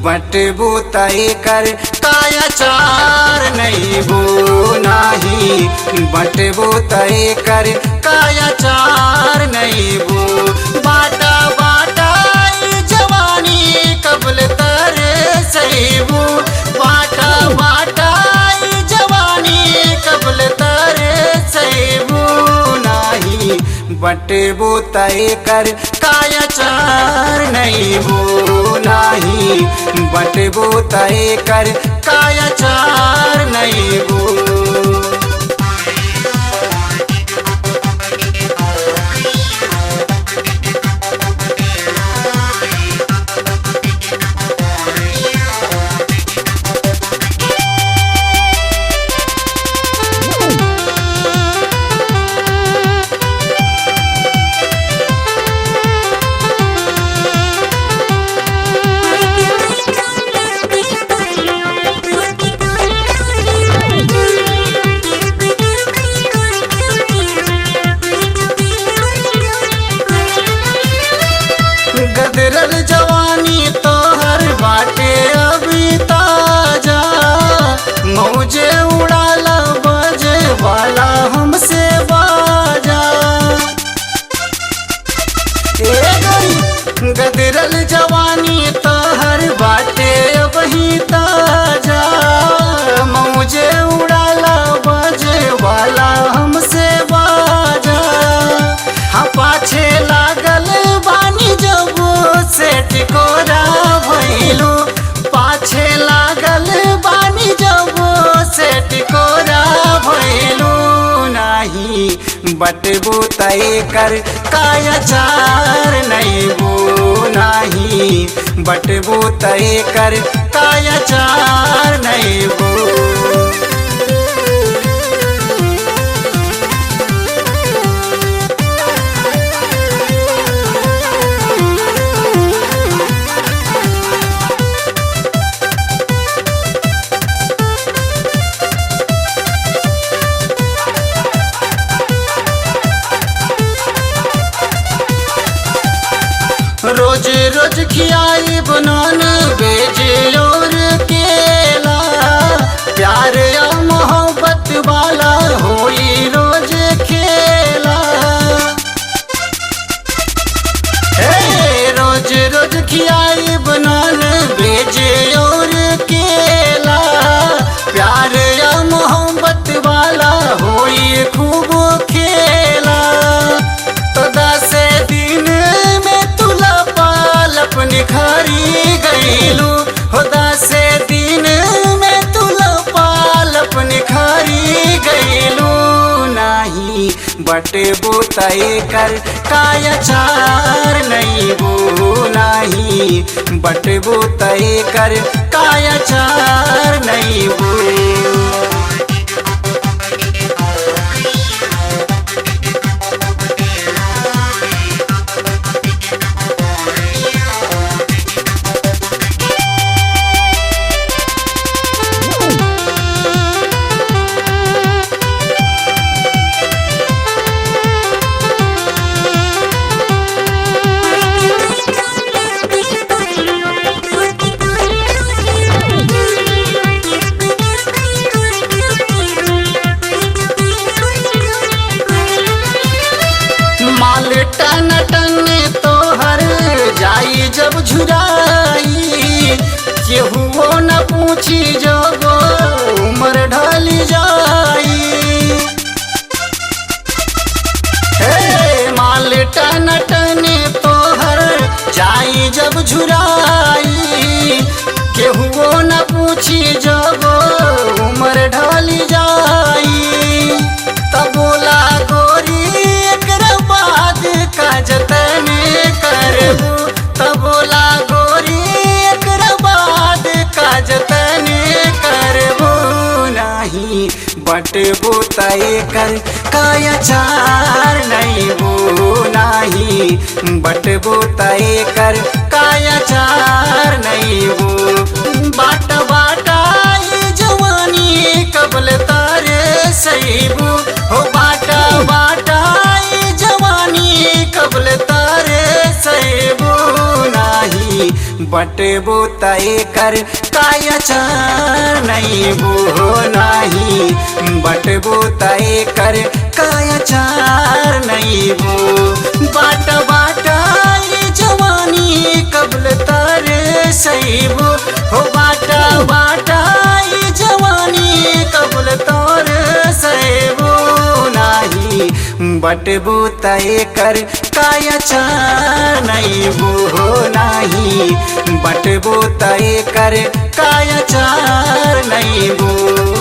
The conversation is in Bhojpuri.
बटबू तय कर कायाचार नहीं बो नाही, बटबू तय कर कायाचार नहीं बो। बाटा बाटा जवानी कबल तर सहीबू, बाटा बाटा जवानी कबल तर सहीबू नाही, बटबू तय कर कायाचार नहीं बो नाही, बटबू तय कर कायाचार नहीं बो। गदरल जवानी तो हर बाटे अभी ताजा, मौजे उड़ाला बजे वाला हमसे बाजा। गदरल जवानी तो हर बाटे अभी ताजा, मौजे उड़ाला बजे वाला हमसे बाजा। हाँ पाछे लागल बानी जब से टिकोरा भइलू, पाछे लागल बानी जब से टिकोरा भइलू नाही, बटबू तय कर कायाचार नहीं बो नाही, बटबू तय कर कायाचार नहीं बो। रोज रोज खियाई बनन बेज और केला, प्यार या मोहब्बत वाला होई रोज खेला। रोज रोज खियाई बनन बेज और केला, प्यार या मोहब्बत वाला होई खूब खेला। तो 10 दिन निखारी गईलू हो, 10 दिन में तुला पाल निखारी गईलू नाही, बटबू तय कर कायाचार नहीं बो नाही, बटबू तय कर कायाचार नहीं बो। टन टन तो हर जाई जब झुराई, केहू न पूछी जब उम्र ढल जाई। माल टन टन तो हर जाई जब झुराई, केहू न पूछी जब उम्र ढल जाई। तब बोला गोरी का जतन करबू, तब बोला गोरी एकरा बाद का जतन करबू नाही, बटबू तय कर कायाचार नहीं बो नाही, बटबू तय कर कायाचार नहीं बो। बाट बाटा जवानी कबल तारे सहीबू हो, बाटा बाटा जवानी कबल तारे सहीबू नाही, बटबो तय कर काया चार नहीं बो नाही बटबो तय कर काया चार नहीं बो बाटा बाटा ये जवानी कबल तर सहीबो हो बाटा बाटा ये जवानी कबल तर सहीबो नाही बटबो तय कर काया चार नहीं बो नाही बटबो तय कर काया चार नहीं बो।